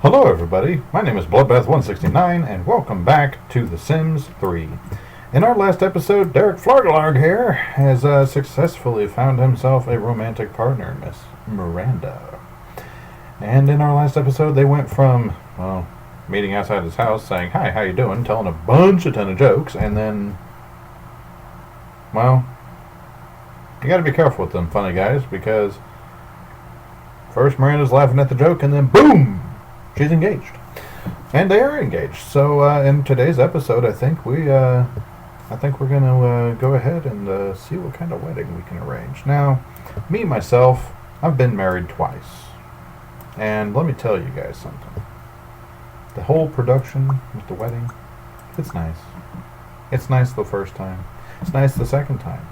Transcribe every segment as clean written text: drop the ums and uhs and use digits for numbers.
Hello everybody, my name is Bloodbath169 and welcome back to The Sims 3. In our last episode, Derek Flargalarg here has successfully found himself a romantic partner, Miss Miranda. And in our last episode they went from, well, meeting outside his house saying, "Hi, how you doing?" telling a ton of jokes, and then, well, you gotta be careful with them funny guys, because first Miranda's laughing at the joke and then boom! She's engaged. And they are engaged. So in today's episode, I think we're going to go ahead and see what kind of wedding we can arrange. Now, me, myself, I've been married twice. And let me tell you guys something. The whole production with the wedding, it's nice. It's nice the first time. It's nice the second time.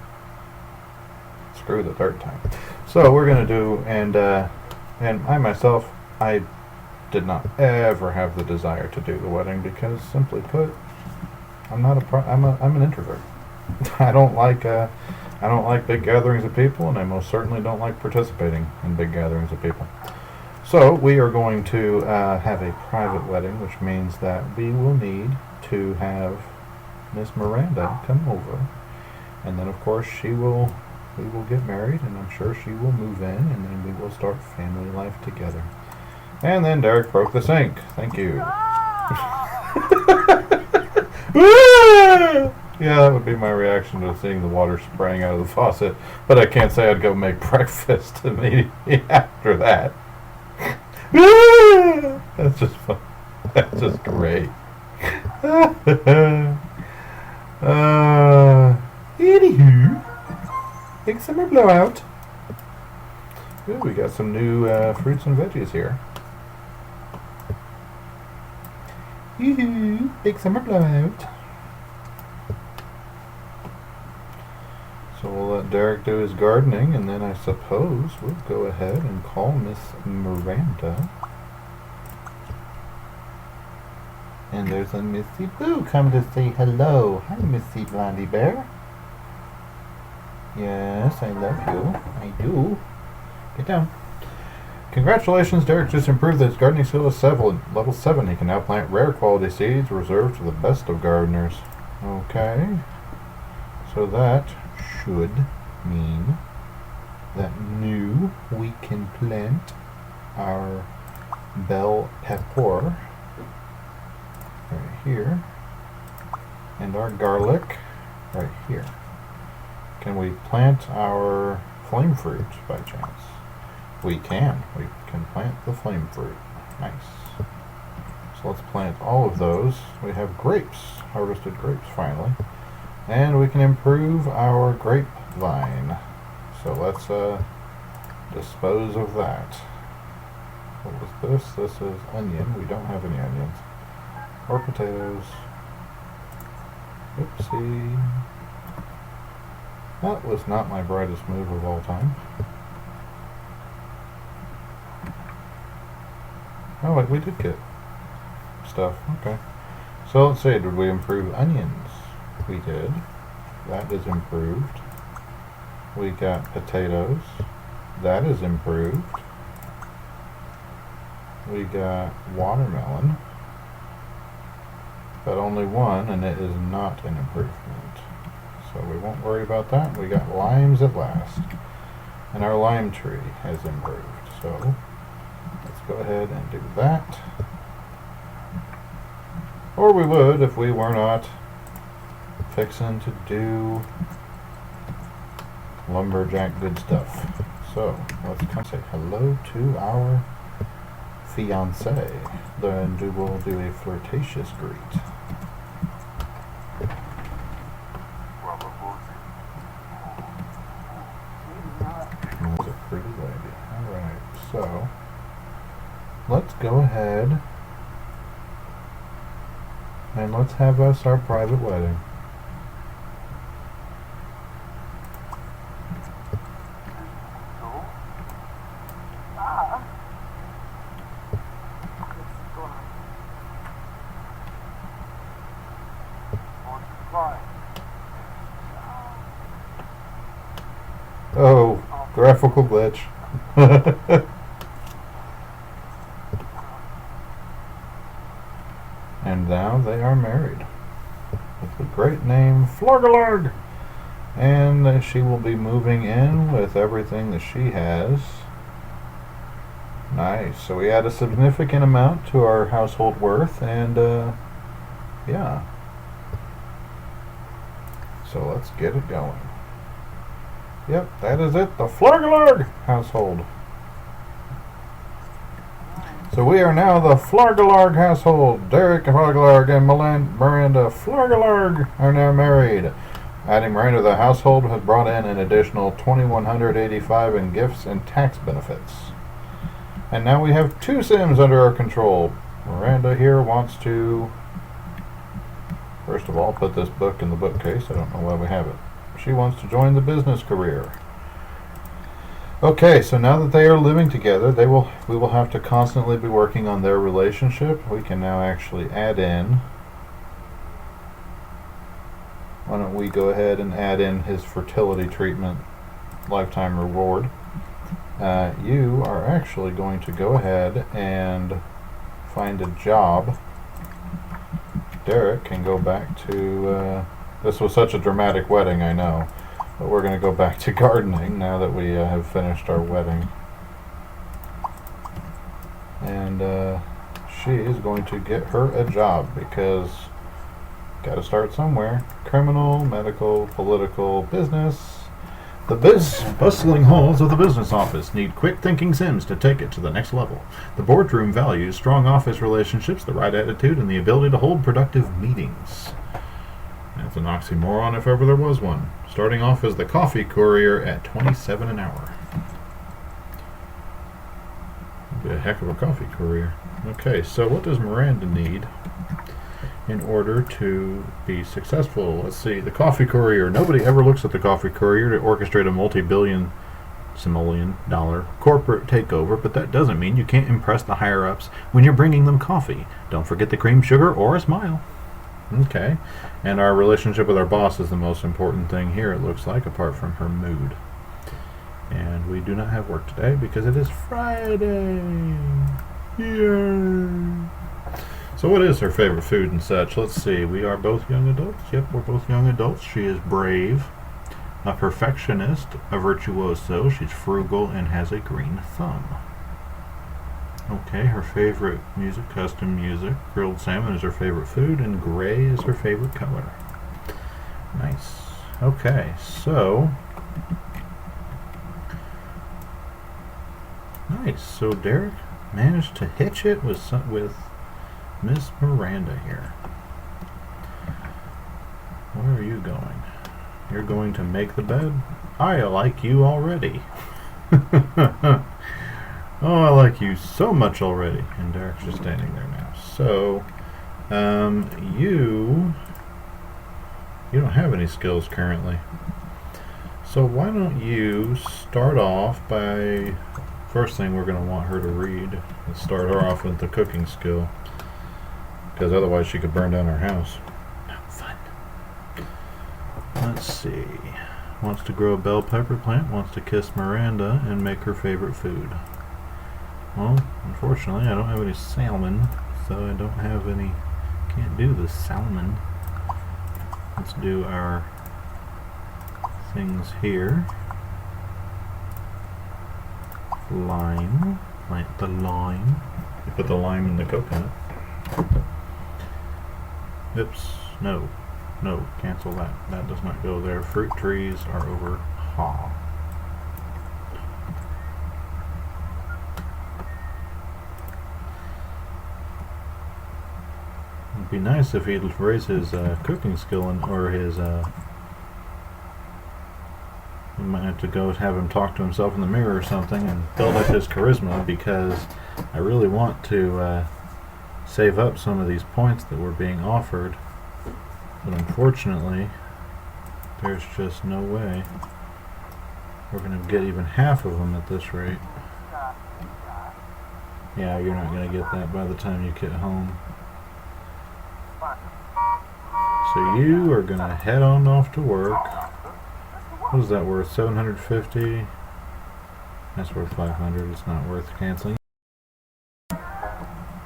Screw the third time. So we're going to do, and I myself, I did not ever have the desire to do the wedding because, simply put, I'm an introvert. I don't like big gatherings of people, and I most certainly don't like participating in big gatherings of people. So we are going to have a private wedding, which means that we will need to have Miss Miranda come over, and then of course we will get married, and I'm sure she will move in, and then we will start family life together. And then Derek broke the sink. Thank you. Yeah, that would be my reaction to seeing the water spraying out of the faucet. But I can't say I'd go make breakfast immediately after that. That's just fun. That's just great. Anywho, big summer blowout. Ooh, we got some new fruits and veggies here. Yoo-hoo, big summer blowout. So we'll let Derek do his gardening, and then I suppose we'll go ahead and call Miss Miranda. And there's a Missy Boo come to say hello. Hi, Missy Blondie Bear. Yes, I love you. I do. Get down. Congratulations, Derek just improved his gardening skill to level 7. He can now plant rare quality seeds reserved for the best of gardeners. Okay. So that should mean that now we can plant our bell pepper right here and our garlic right here. Can we plant our flame fruit by chance? We can. We can plant the flame fruit. Nice. So let's plant all of those. We have grapes, harvested grapes finally. And we can improve our grapevine. So let's dispose of that. What was this? This is onion. We don't have any onions. Or potatoes. Oopsie. That was not my brightest move of all time. Oh, wait, we did get stuff. Okay. So let's see, did we improve onions? We did. That is improved. We got potatoes. That is improved. We got watermelon. But only one, and it is not an improvement. So we won't worry about that. We got limes at last. And our lime tree has improved. So let's go ahead and do that. Or we would if we were not fixing to do Lumberjack good stuff. So let's come say hello to our fiancé. Then we'll do a flirtatious greet. That's a pretty lady. Alright, so let's go ahead and let's have us our private wedding. Oh, graphical glitch. And now they are married with the great name Florgalarg. And she will be moving in with everything that she has. Nice. So we add a significant amount to our household worth, and yeah. So let's get it going. Yep, that is it. The Florgalarg household. So we are now the Florgalarg household. Derek Florgalarg and Miranda Florgalarg are now married. Adding Miranda to the household has brought in an additional $2,185 in gifts and tax benefits. And now we have 2 Sims under our control. Miranda here wants to, first of all, put this book in the bookcase. I don't know why we have it. She wants to join the business career. Okay, so now that they are living together, we will have to constantly be working on their relationship. We can now actually add in. Why don't we go ahead and add in his fertility treatment lifetime reward. You are actually going to go ahead and find a job. Derek can go back to, this was such a dramatic wedding, I know. But we're going to go back to gardening now that we have finished our wedding. And she is going to get her a job because got to start somewhere. Criminal, medical, political, business. The bustling halls of the business office need quick-thinking Sims to take it to the next level. The boardroom values strong office relationships, the right attitude, and the ability to hold productive meetings. That's an oxymoron if ever there was one. Starting off as the coffee courier at $27 an hour. Be a heck of a coffee courier. Okay, so what does Miranda need in order to be successful? Let's see, the coffee courier. Nobody ever looks at the coffee courier to orchestrate a multi-billion simoleon dollar corporate takeover, but that doesn't mean you can't impress the higher-ups when you're bringing them coffee. Don't forget the cream, sugar, or a smile. Okay, and our relationship with our boss is the most important thing here, it looks like, apart from her mood. And we do not have work today because it is Friday. Yay! So what is her favorite food and such? Let's see, we are both young adults. Yep, we're both young adults. She is brave, a perfectionist, a virtuoso. She's frugal and has a green thumb. Okay, her favorite music, custom music. Grilled salmon is her favorite food, and gray is her favorite color. Nice. Okay, so nice. So Derek managed to hitch it with Miss Miranda here. Where are you going? You're going to make the bed? I like you already. Oh, I like you so much already. And Derek's just standing there now. So, you don't have any skills currently. So why don't you start off by, first thing we're going to want her to read. Let's start her off with the cooking skill. Because otherwise she could burn down our house. Not fun. Let's see. Wants to grow a bell pepper plant, wants to kiss Miranda, and make her favorite food. Well, unfortunately, I don't have any salmon, so I don't have any, can't do the salmon. Let's do our things here. Lime, plant the lime. You put the lime in the coconut. Oops, no, cancel that. That does not go there. Fruit trees are over ha. It'd be nice if he'd raise his cooking skill or his. We might have to go have him talk to himself in the mirror or something and build up his charisma, because I really want to save up some of these points that were being offered, but unfortunately there's just no way we're going to get even half of them at this rate. Yeah, you're not going to get that by the time you get home. So you are going to head on off to work. What is that worth?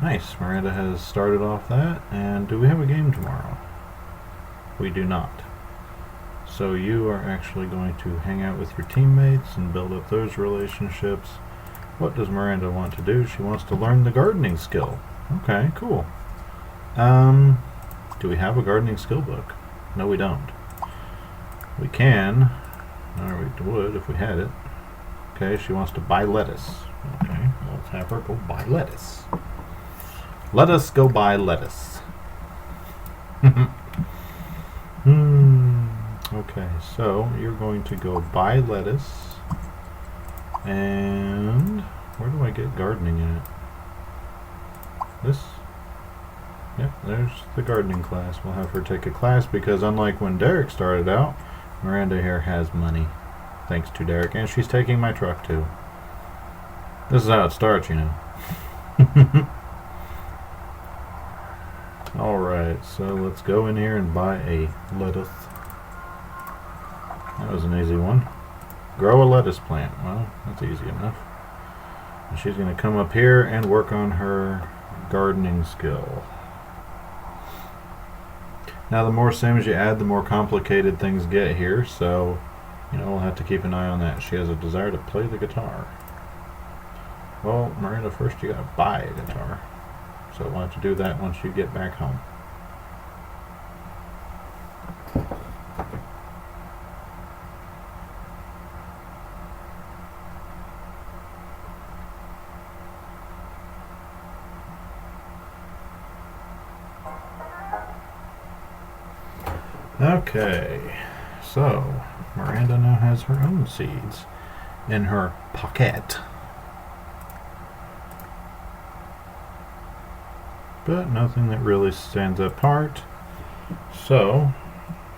Nice. Miranda has started off that. And do we have a game tomorrow? We do not. So you are actually going to hang out with your teammates and build up those relationships. What does Miranda want to do? She wants to learn the gardening skill. Okay, cool. Do we have a gardening skill book? No, we don't. We can, or we would if we had it. Okay, she wants to buy lettuce. Okay, let's have her go buy lettuce. Let us go buy lettuce. Okay, so you're going to go buy lettuce. And where do I get gardening in it? This? Yep, there's the gardening class. We'll have her take a class because unlike when Derek started out, Miranda here has money. Thanks to Derek. And she's taking my truck too. This is how it starts, you know. Alright, so let's go in here and buy a lettuce. That was an easy one. Grow a lettuce plant. Well, that's easy enough. And she's going to come up here and work on her gardening skill. Now the more sims you add, the more complicated things get here, so we'll have to keep an eye on that. She has a desire to play the guitar. Well, Miranda, first you gotta buy a guitar. So we'll have to do that once you get back home. Okay, so Miranda now has her own seeds in her pocket. But nothing that really stands apart. So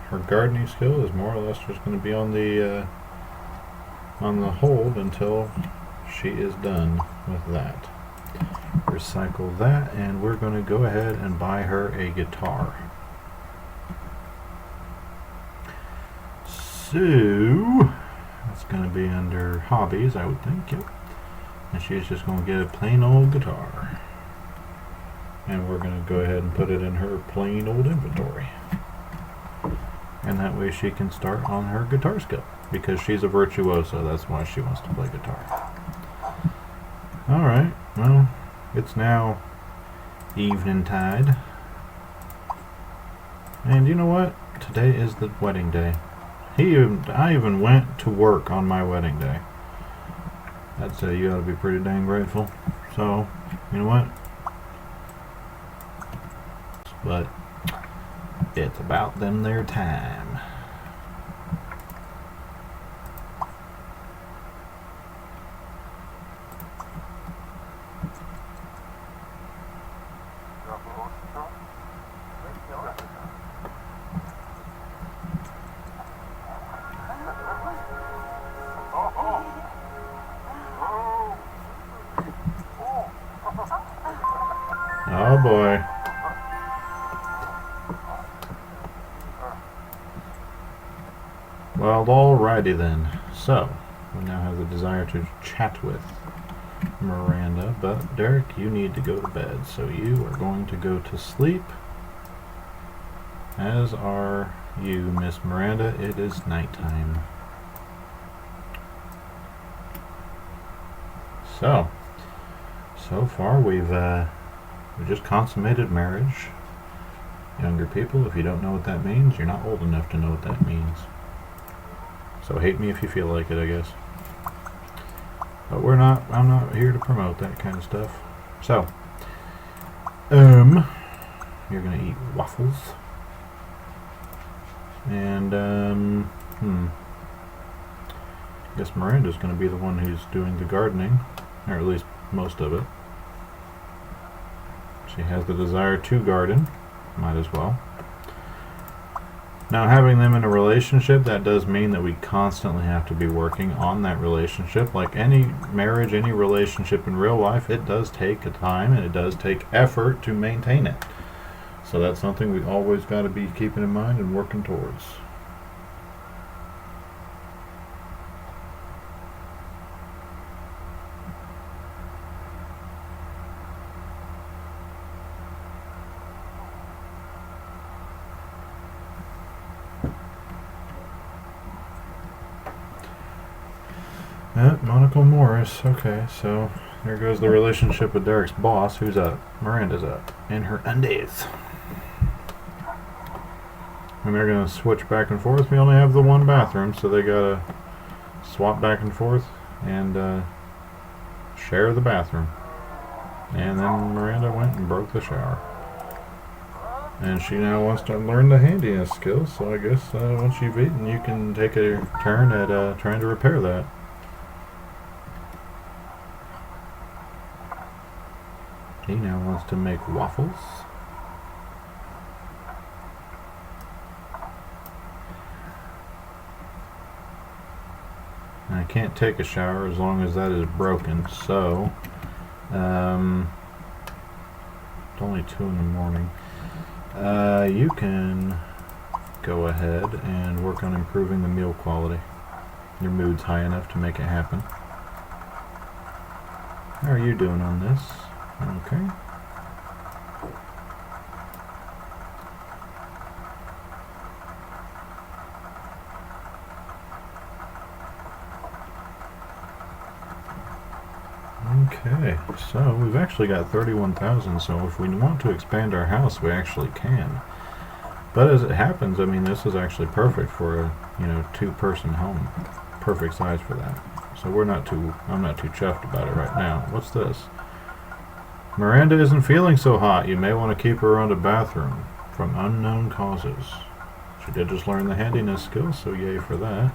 her gardening skill is more or less just going to be on the hold until she is done with that. Recycle that, and we're going to go ahead and buy her a guitar. So that's going to be under hobbies, I would think. Yep. And she's just going to get a plain old guitar. And we're going to go ahead and put it in her plain old inventory. And that way she can start on her guitar skill. Because she's a virtuoso, that's why she wants to play guitar. Alright, well, it's now evening tide. And you know what? Today is the wedding day. I even went to work on my wedding day. I'd say you ought to be pretty dang grateful. So, you know what? But it's about them their time. Oh boy. Well, alrighty then. So, we now have the desire to chat with Miranda, but Derek, you need to go to bed, so you are going to go to sleep. As are you, Miss Miranda. It is nighttime. So far we've just consummated marriage. Younger people, if you don't know what that means, you're not old enough to know what that means. So hate me if you feel like it, I guess. But I'm not here to promote that kind of stuff. So, you're gonna eat waffles. And, I guess Miranda's gonna be the one who's doing the gardening, or at least most of it. She has the desire to garden, might as well. Now, having them in a relationship, that does mean that we constantly have to be working on that relationship. Like any marriage, any relationship in real life, it does take a time and it does take effort to maintain it. So that's something we always got to be keeping in mind and working towards. Monaco Morris. Okay, so there goes the relationship with Derek's boss. Who's up? Miranda's up. In her undies. And they're going to switch back and forth. We only have the one bathroom, so they got to swap back and forth and share the bathroom. And then Miranda went and broke the shower. And she now wants to learn the handiness skills, so I guess once you've eaten, you can take a turn at trying to repair that. He now wants to make waffles. I can't take a shower as long as that is broken, so it's only 2 in the morning. You can go ahead and work on improving the meal quality. Your mood's high enough to make it happen. How are you doing on this? Okay. Okay, so we've actually got 31,000, so if we want to expand our house, we actually can. But as it happens, I mean, this is actually perfect for a, 2-person home. Perfect size for that. So I'm not too chuffed about it right now. What's this? Miranda isn't feeling so hot. You may want to keep her around a bathroom from unknown causes. She did just learn the handiness skills, so yay for that.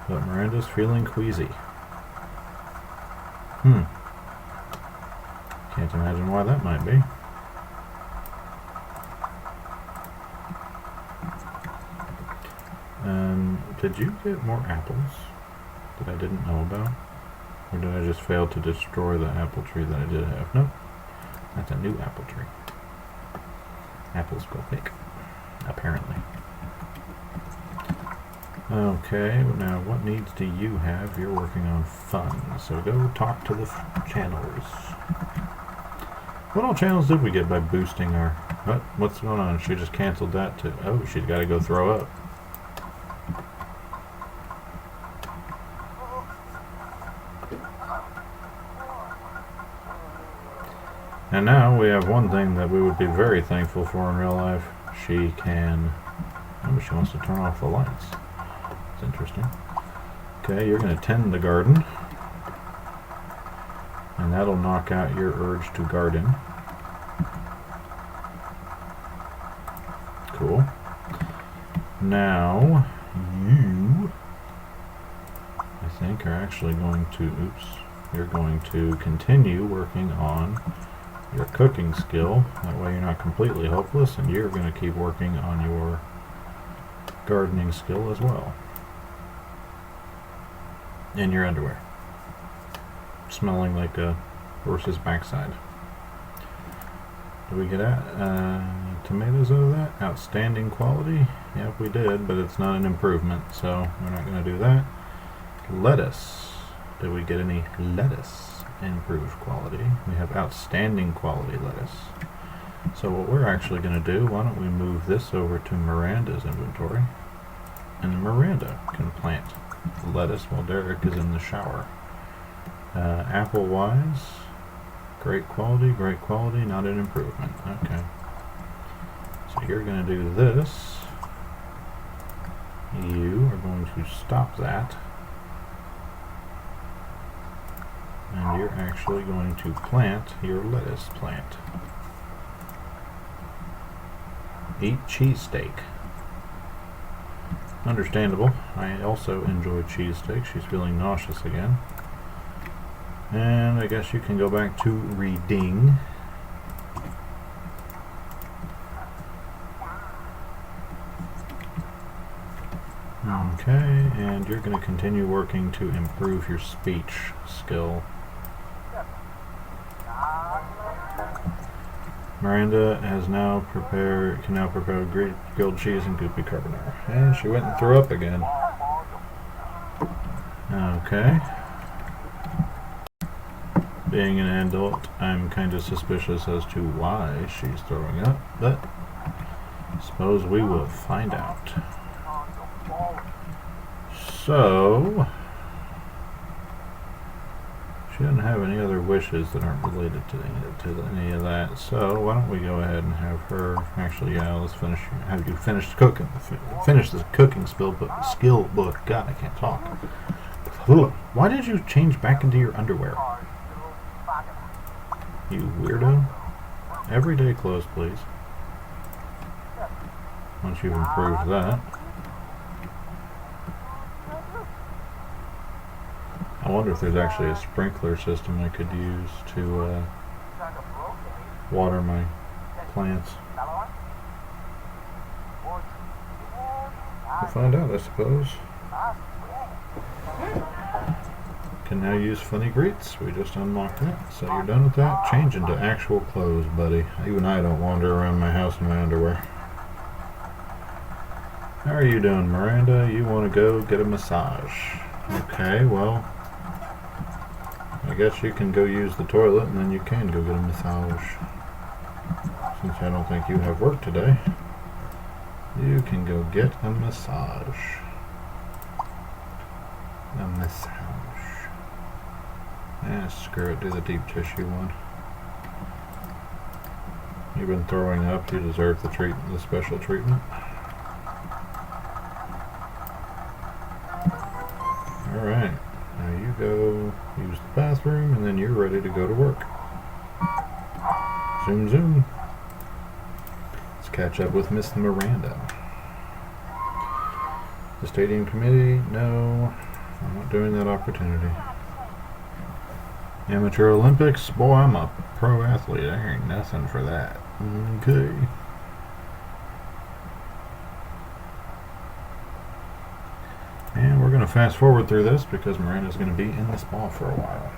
But Miranda's feeling queasy. Can't imagine why that might be. Did you get more apples that I didn't know about? Or did I just fail to destroy the apple tree that I did have? No, that's a new apple tree. Apples go quick, apparently. Okay, now what needs do you have? You're working on fun, so go talk to the channels. What all channels did we get by boosting our... What's going on? She just canceled that too. Oh, she's got to go throw up. And now we have one thing that we would be very thankful for in real life. She can... Oh, she wants to turn off the lights. That's interesting. Okay, you're going to tend the garden. And that'll knock out your urge to garden. Cool. Now, you, I think, are actually going to... Oops. You're going to continue working on your cooking skill. That way you're not completely hopeless, and you're going to keep working on your gardening skill as well. In your underwear. Smelling like a horse's backside. Did we get tomatoes out of that? Outstanding quality? Yep, we did, but it's not an improvement, so we're not going to do that. Lettuce. Did we get any lettuce? Improved quality. We have outstanding quality lettuce. So what we're actually going to do, why don't we move this over to Miranda's inventory, and Miranda can plant lettuce while Derek is in the shower. Apple wise, great quality, not an improvement. Okay. So you're going to do this. You are going to stop that. And you're actually going to plant your lettuce plant. Eat cheesesteak. Understandable. I also enjoy cheesesteak. She's feeling nauseous again. And I guess you can go back to reading. Okay, and you're going to continue working to improve your speech skill. Miranda can now prepare grilled cheese and goopy carbonara. And she went and threw up again. Okay. Being an adult, I'm kind of suspicious as to why she's throwing up, but I suppose we will find out. So, She doesn't have any other wishes that aren't related to any of that. So why don't we go ahead and have her? Actually, yeah, let's finish. Have you finish cooking? Finish the cooking skill book. God, I can't talk. Why did you change back into your underwear? You weirdo. Everyday clothes, please. Once you've improved that. I wonder if there's actually a sprinkler system I could use to water my plants. We'll find out, I suppose. Can now use funny greets. We just unlocked that. So you're done with that? Change into actual clothes, buddy. Even I don't wander around my house in my underwear. How are you doing, Miranda? You want to go get a massage. Okay, well, I guess you can go use the toilet and then you can go get a massage. Since I don't think you have work today, you can go get a massage. A massage. Screw it, do the deep tissue one. You've been throwing up, you deserve the special treatment. Alright, now you go use the bathroom and then you're ready to go to work. Zoom zoom. Let's catch up with Miss Miranda. The stadium committee, no, I'm not doing that opportunity. Amateur Olympics, boy, I'm a pro athlete. There ain't nothing for that. Okay. And we're going to fast forward through this because Miranda's going to be in the spa for a while.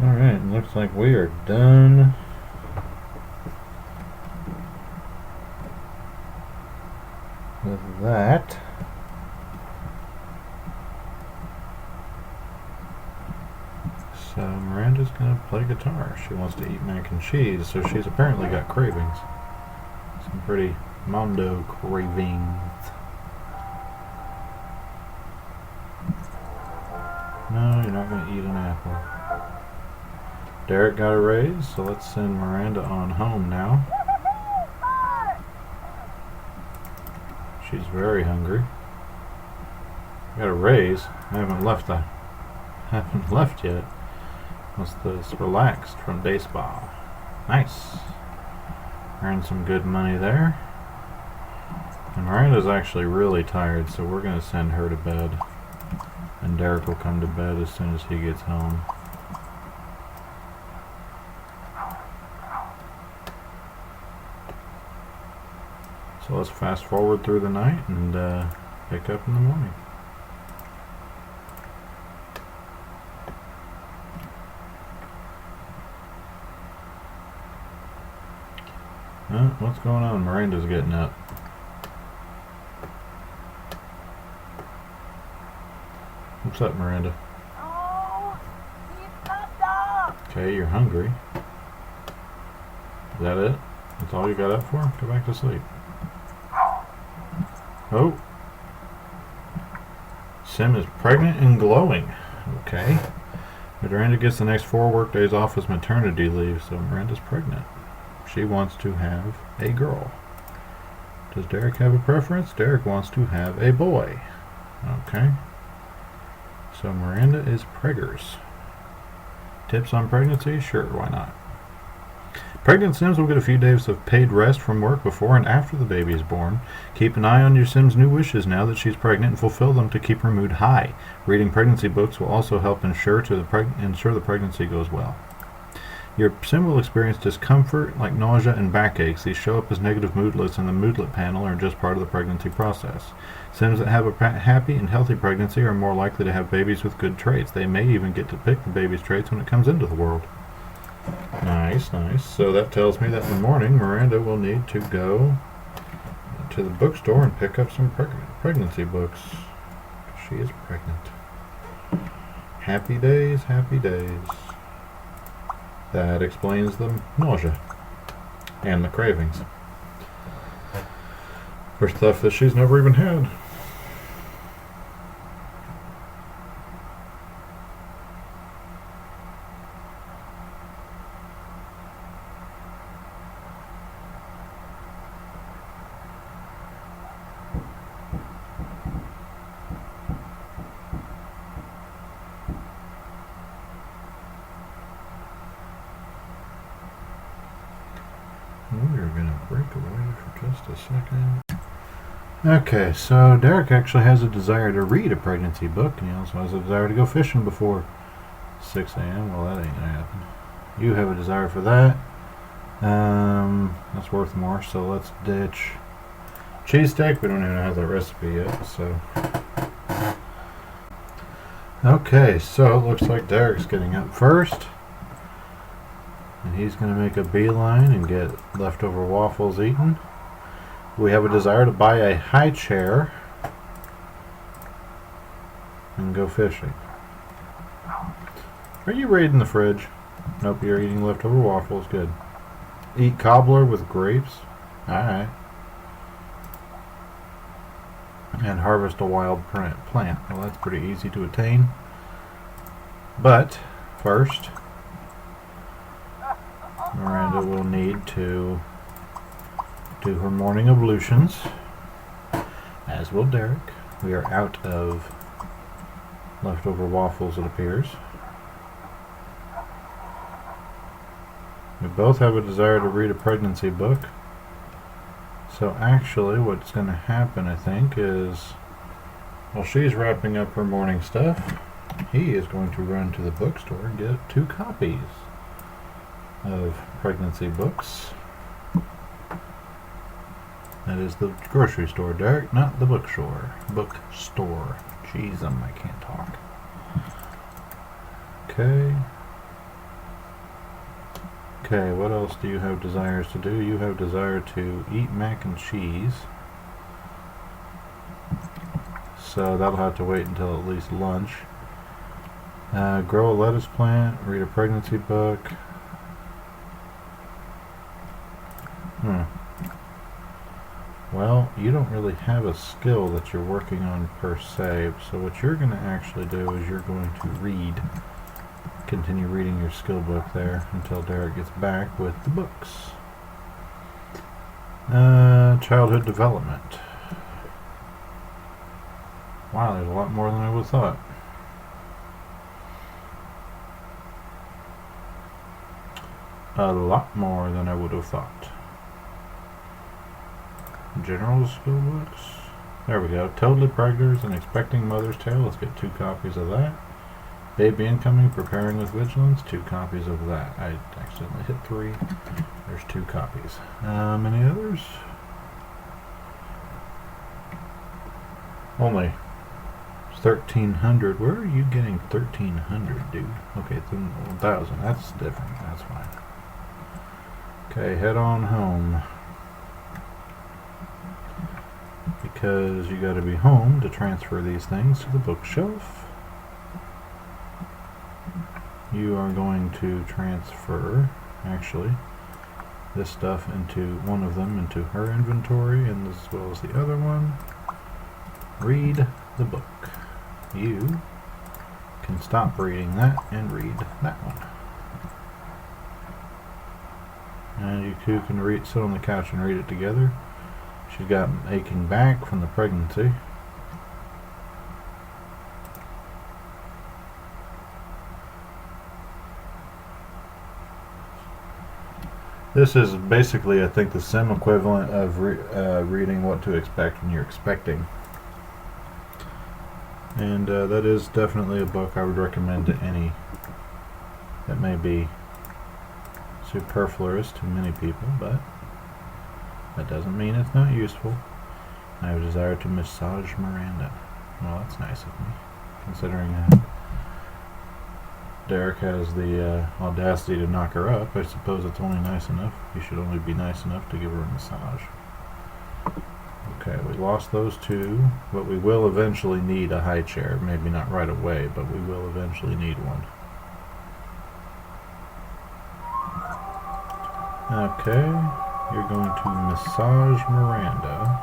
Alright, looks like we are done. With that. So Miranda's going to play guitar. She wants to eat mac and cheese, so she's apparently got cravings. Some pretty mondo cravings. No, you're not going to eat an apple. Derek got a raise, so let's send Miranda on home now. She's very hungry. Got a raise. I haven't left yet. What's this? Relaxed from day spa. Nice. Earned some good money there. And Miranda's actually really tired, so we're going to send her to bed. And Derek will come to bed as soon as he gets home. So let's fast forward through the night and pick up in the morning. What's going on? Miranda's getting up. What's up, Miranda? Okay, you're hungry. Is that it? That's all you got up for? Go back to sleep. Oh. Sim is pregnant and glowing. Okay. Miranda gets the next 4 work days off as maternity leave, so Miranda's pregnant. She wants to have a girl. Does Derek have a preference? Derek wants to have a boy. Okay. So Miranda is preggers. Tips on pregnancy? Sure, why not? Pregnant Sims will get a few days of paid rest from work before and after the baby is born. Keep an eye on your Sim's new wishes now that she's pregnant and fulfill them to keep her mood high. Reading pregnancy books will also help ensure the pregnancy goes well. Your Sim will experience discomfort like nausea and backaches. These show up as negative moodlets in the moodlet panel and are just part of the pregnancy process. Sims that have a happy and healthy pregnancy are more likely to have babies with good traits. They may even get to pick the baby's traits when it comes into the world. Nice, nice. So that tells me that in the morning Miranda will need to go to the bookstore and pick up some pregnancy books. She is pregnant. Happy days, happy days. That explains the nausea and the cravings for stuff that she's never even had. We're gonna break away for just a second. Okay, so Derek actually has a desire to read a pregnancy book, and he also has a desire to go fishing before 6 a.m. Well, that ain't gonna happen. You have a desire for that. That's worth more, so let's ditch cheesesteak. We don't even have the recipe yet, so. Okay, so it looks like Derek's getting up first. And he's going to make a beeline and get leftover waffles eaten. We have a desire to buy a high chair and go fishing. Are you raiding the fridge? Nope, you're eating leftover waffles. Good. Eat cobbler with grapes. Alright. And harvest a wild plant. Well, that's pretty easy to attain. But, first, Miranda will need to do her morning ablutions, as will Derek. We are out of leftover waffles, it appears. We both have a desire to read a pregnancy book. So actually what's going to happen, I think, is while she's wrapping up her morning stuff, he is going to run to the bookstore and get 2 copies of pregnancy books. That is the grocery store, Derek, not the bookstore. Bookstore. Jeez, I can't talk. Okay. Okay, what else do you have desires to do? You have desire to eat mac and cheese. So that'll have to wait until at least lunch. Grow a lettuce plant, read a pregnancy book. Well, you don't really have a skill that you're working on per se, so what you're going to actually do is you're going to continue reading your skill book there until Derek gets back with the books. Childhood development. Wow, there's a lot more than I would have thought. A lot more than I would have thought. General skill books. There we go. Totally Preggers and Expecting Mother's Tale. Let's get 2 copies of that. Baby Incoming, Preparing with Vigilance. 2 copies of that. I accidentally hit 3. There's 2 copies. Any others? Only 1,300. Where are you getting 1,300, dude? Okay, 1,000. That's different. That's fine. Okay, head on home. Because you got to be home to transfer these things to the bookshelf. You are going to transfer, actually, this stuff into one of them into her inventory, and as well as the other one. Read the book. You can stop reading that and read that one. And you two can sit on the couch and read it together. She's got an aching back from the pregnancy. This is basically, I think, the sim equivalent of reading What to Expect When You're Expecting. And that is definitely a book I would recommend to any that may be superfluous to many people, but that doesn't mean it's not useful. I have a desire to massage Miranda. Well, that's nice of me, considering Derek has the audacity to knock her up. I suppose it's only nice enough. You should only be nice enough to give her a massage. Okay, we lost those 2, but we will eventually need a high chair. Maybe not right away, but we will eventually need one. Okay. You're going to massage Miranda.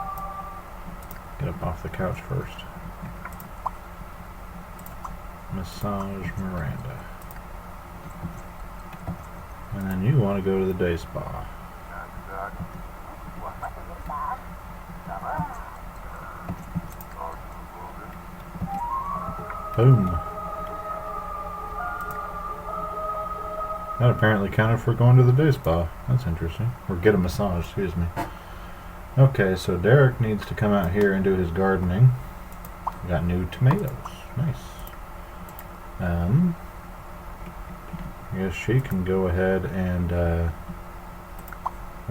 Get up off the couch first. Massage Miranda. And then you want to go to the day spa. Boom. That apparently counted for going to the day spa. That's interesting. Or get a massage, excuse me. Okay, so Derek needs to come out here and do his gardening. We got new tomatoes. Nice. I guess she can go ahead and that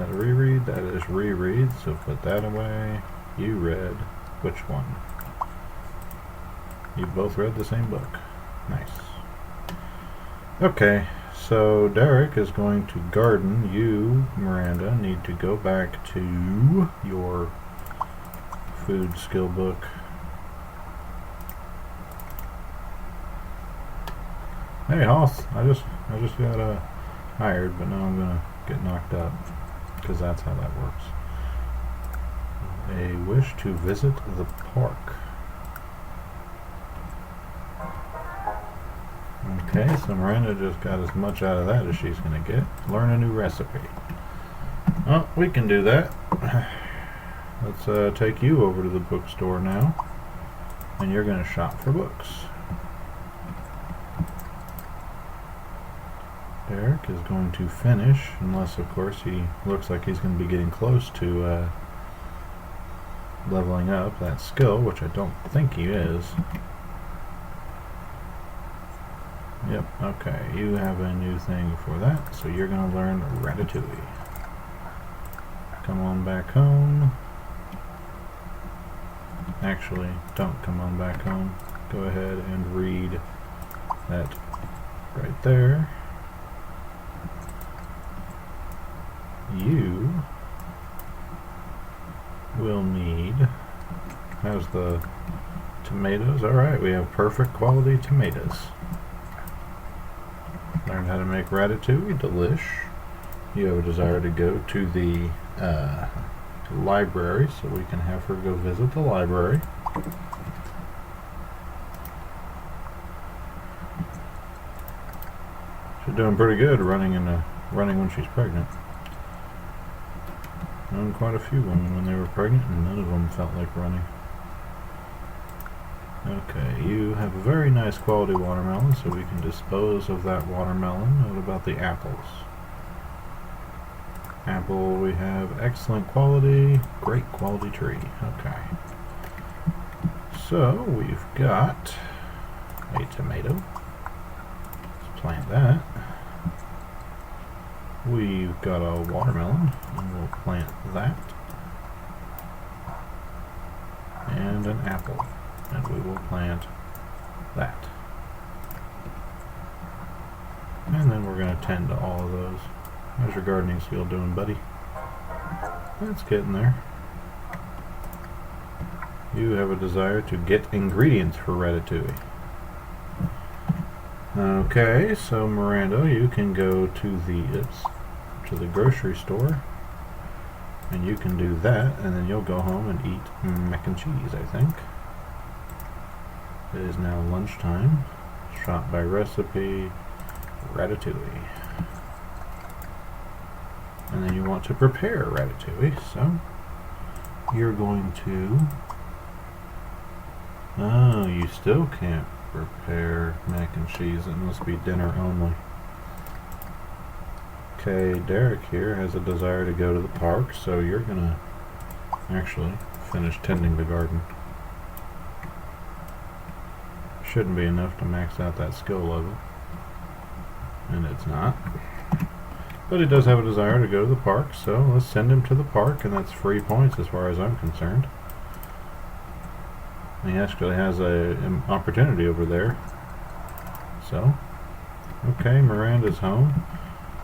reread. That is reread, so put that away. You read which one? You both read the same book. Nice. Okay, so Derek is going to garden. You, Miranda, need to go back to your food skill book. Hey, Hoss, I just got hired, but now I'm gonna get knocked up because that's how that works. A wish to visit the park. Okay, so Miranda just got as much out of that as she's going to get. Learn a new recipe. Well, we can do that. Let's take you over to the bookstore now. And you're going to shop for books. Derek is going to finish, unless of course he looks like he's going to be getting close to leveling up that skill, which I don't think he is. Yep, okay, you have a new thing for that, so you're going to learn Ratatouille. Come on back home. Actually, don't come on back home. Go ahead and read that right there. You will need, how's the tomatoes? Alright, we have perfect quality tomatoes. Learn how to make ratatouille, delish. You have a desire to go to the library, so we can have her go visit the library. She's doing pretty good running when she's pregnant. Known quite a few women when they were pregnant, and none of them felt like running. Okay, you have a very nice quality watermelon, so we can dispose of that watermelon. What about the apples? Apple, we have excellent quality, great quality tree. Okay. So, we've got a tomato. Let's plant that. We've got a watermelon, and we'll plant that. And an apple. And we will plant that. And then we're going to tend to all of those. How's your gardening skill doing, buddy? That's getting there. You have a desire to get ingredients for ratatouille. Okay, so Miranda, you can go to the grocery store, and you can do that, and then you'll go home and eat mac and cheese, I think. It is now lunchtime. Shop by recipe, ratatouille. And then you want to prepare ratatouille, so you're going to... Oh, you still can't prepare mac and cheese. It must be dinner only. Okay, Derek here has a desire to go to the park, so you're going to actually finish tending the garden. Shouldn't be enough to max out that skill level, and it's not, but he does have a desire to go to the park, so let's send him to the park, and that's free points as far as I'm concerned. And he actually has an opportunity over there, so okay, Miranda's home.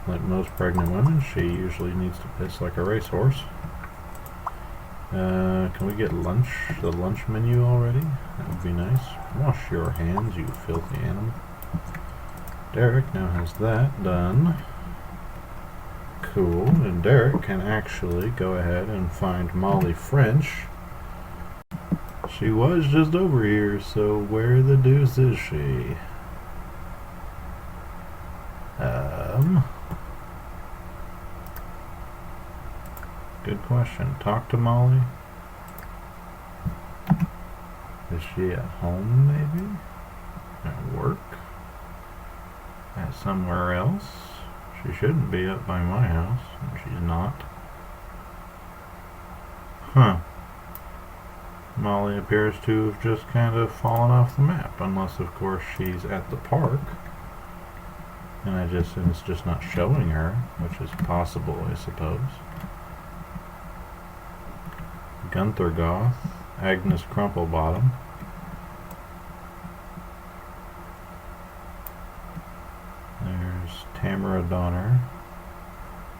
Like most pregnant women, she usually needs to piss like a racehorse. Can we get lunch, the lunch menu already? That would be nice. Wash your hands, you filthy animal. Derek now has that done. Cool, and Derek can actually go ahead and find Molly French. She was just over here, so where the deuce is she? Good question. Talk to Molly. Is she at home, maybe? At work? At somewhere else? She shouldn't be up by my house. She's not. Huh. Molly appears to have just kind of fallen off the map, unless of course she's at the park. And it's just not showing her, which is possible, I suppose. Gunther Goth, Agnes Crumplebottom. There's Tamara Donner,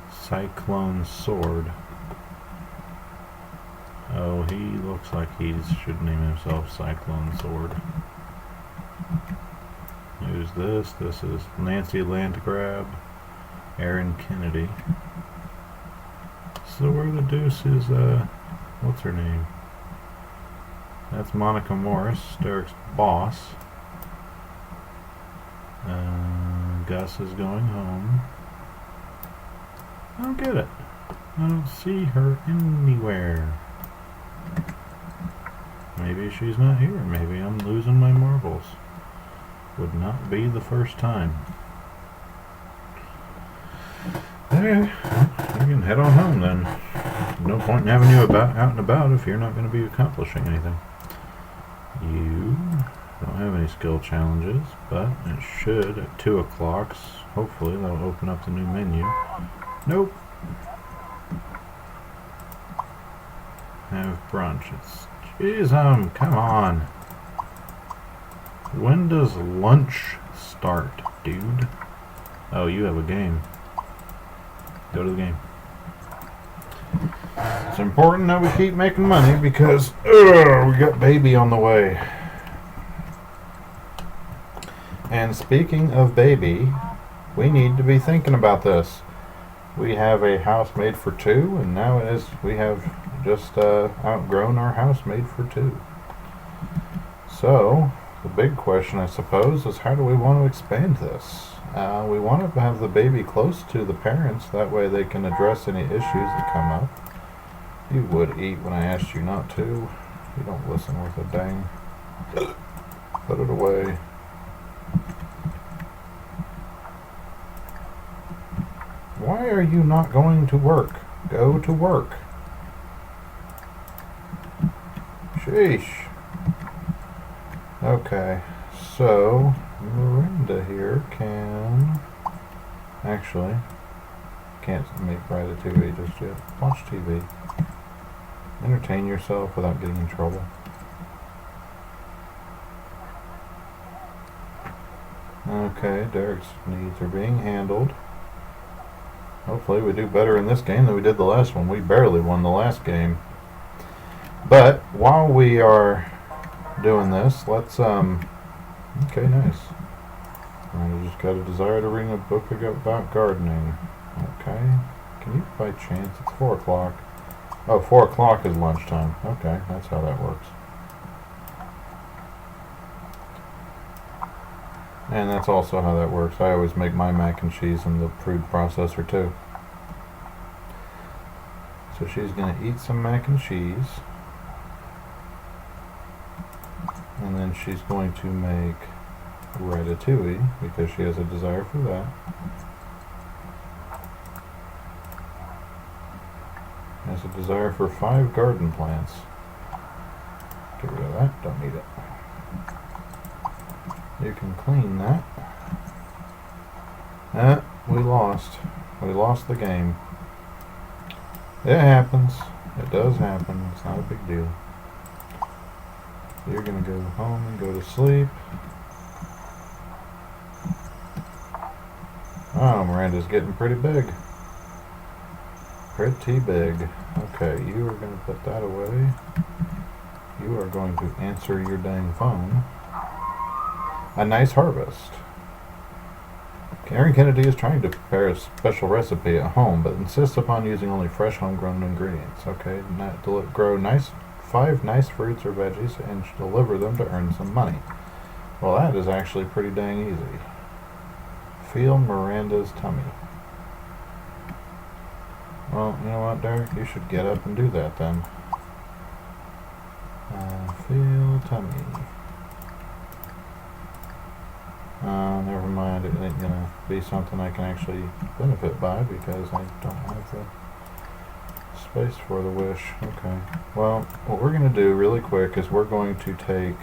Cyclone Sword. Oh, he looks like he should name himself Cyclone Sword. Who's this? This is Nancy Landgrab, Erin Kennedy. So where the deuce is, what's her name? That's Monica Morris, Derek's boss. Gus is going home. I don't get it. I don't see her anywhere. Maybe she's not here. Maybe I'm losing my marbles. Would not be the first time. Okay, well, you can head on home then. No point in having you out and about if you're not going to be accomplishing anything. You don't have any skill challenges, but it should at 2 o'clock. Hopefully they'll open up the new menu. Nope. Have brunch. Jeez, come on. When does lunch start, dude? Oh, you have a game. Go to the game. It's important that we keep making money because we got baby on the way. And speaking of baby, we need to be thinking about this. We have a house made for 2, and now we have just outgrown our house made for 2. So the big question, I suppose, is how do we want to expand this? We want to have the baby close to the parents, that way they can address any issues that come up. You would eat when I asked you not to. You don't listen worth a dang. Put it away. Why are you not going to work? Go to work. Sheesh. Okay, so Miranda here can actually can't make Ratatouille just yet. Watch TV. Entertain yourself without getting in trouble. Okay, Derek's needs are being handled. Hopefully we do better in this game than we did the last one. We barely won the last game. But while we are doing this, let's okay, nice. I just got a desire to read a book about gardening. Okay. Can you by chance, it's 4 o'clock. Oh, 4 o'clock is lunchtime. Okay, that's how that works. And that's also how that works. I always make my mac and cheese in the food processor too. So she's going to eat some mac and cheese. And then she's going to make ratatouille because she has a desire for that. Has a desire for 5 garden plants. Get rid of that, don't need it. You can clean that. We lost. We lost the game. It happens. It does happen. It's not a big deal. You're going to go home and go to sleep. Oh, Miranda's getting pretty big. Pretty big. Okay, you are going to put that away. You are going to answer your dang phone. A nice harvest. Erin Kennedy is trying to prepare a special recipe at home, but insists upon using only fresh homegrown ingredients. Okay, grow 5 nice fruits or veggies and deliver them to earn some money. Well, that is actually pretty dang easy. Feel Miranda's tummy. Well, you know what, Derek? You should get up and do that then. Feel tummy. Never mind, it ain't gonna be something I can actually benefit by because I don't have the space for the wish. Okay. Well, what we're gonna do really quick is we're going to take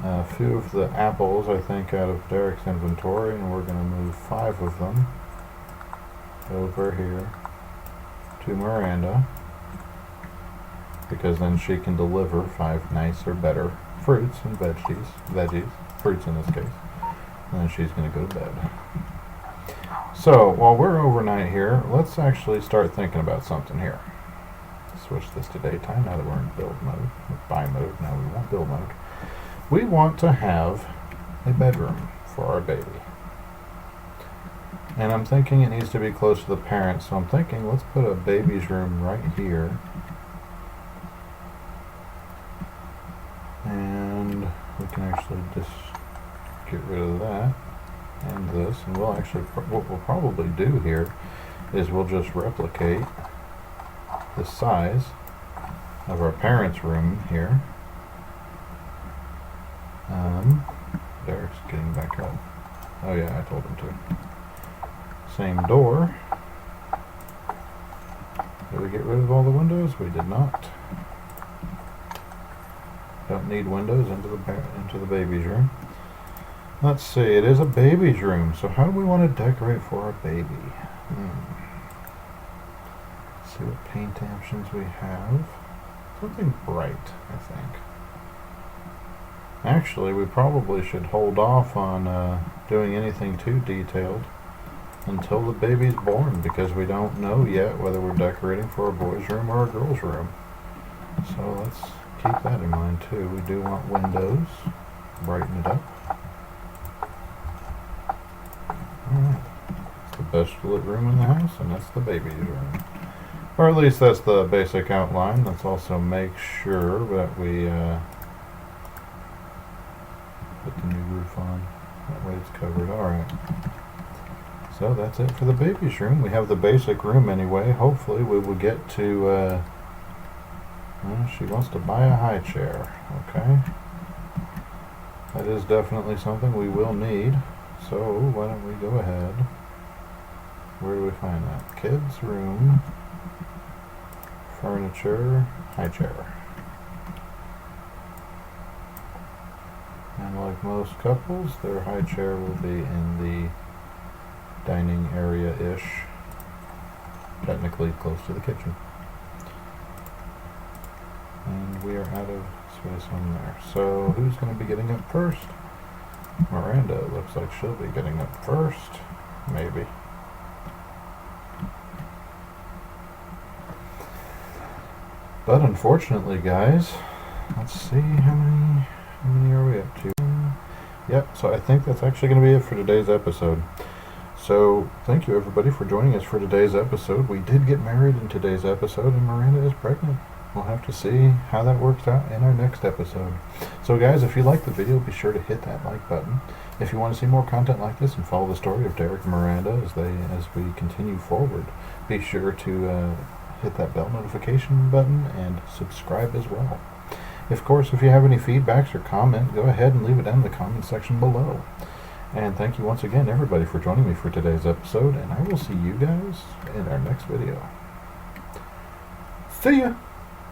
a few of the apples, I think, out of Derek's inventory, and we're gonna move 5 of them over here to Miranda, because then she can deliver 5 nicer, better fruits and veggies, fruits in this case, and then she's going to go to bed. So, while we're overnight here, let's actually start thinking about something here. Switch this to daytime now that we're in build mode, buy mode, now we want build mode. We want to have a bedroom for our baby. And I'm thinking it needs to be close to the parents, so I'm thinking let's put a baby's room right here. And we can actually just get rid of that and this, and we'll actually, what we'll probably do here is we'll just replicate the size of our parents' room here. Derek's getting back up. Oh yeah, I told him to. Same door. Did we get rid of all the windows? We did not. Don't need windows into the baby's room. Let's see, it is a baby's room, so how do we want to decorate for our baby? Let's see what paint options we have. Something bright, I think. Actually, we probably should hold off on doing anything too detailed until the baby's born, because we don't know yet whether we're decorating for a boy's room or a girl's room. So let's keep that in mind too. We do want windows, brighten it up. Alright, it's the best lit room in the house, and that's the baby's room. Or at least that's the basic outline. Let's also make sure that we put the new roof on. That way it's covered. Alright. So that's it for the baby's room. We have the basic room anyway. Hopefully we will get to, well, she wants to buy a high chair. Okay. That is definitely something we will need. So why don't we go ahead. Where do we find that? Kids room. Furniture. High chair. And like most couples, their high chair will be in the dining area-ish, technically close to the kitchen. And we are out of space on there. So who's going to be getting up first? Miranda. Looks like she'll be getting up first. Maybe. But unfortunately, guys, let's see how many are we up to? Yep, so I think that's actually going to be it for today's episode. So, thank you everybody for joining us for today's episode. We did get married in today's episode, and Miranda is pregnant. We'll have to see how that works out in our next episode. So guys, if you liked the video, be sure to hit that like button. If you want to see more content like this and follow the story of Derek and Miranda as we continue forward, be sure to hit that bell notification button and subscribe as well. Of course, if you have any feedbacks or comment, go ahead and leave it down in the comment section below. And thank you once again, everybody, for joining me for today's episode, and I will see you guys in our next video. See ya!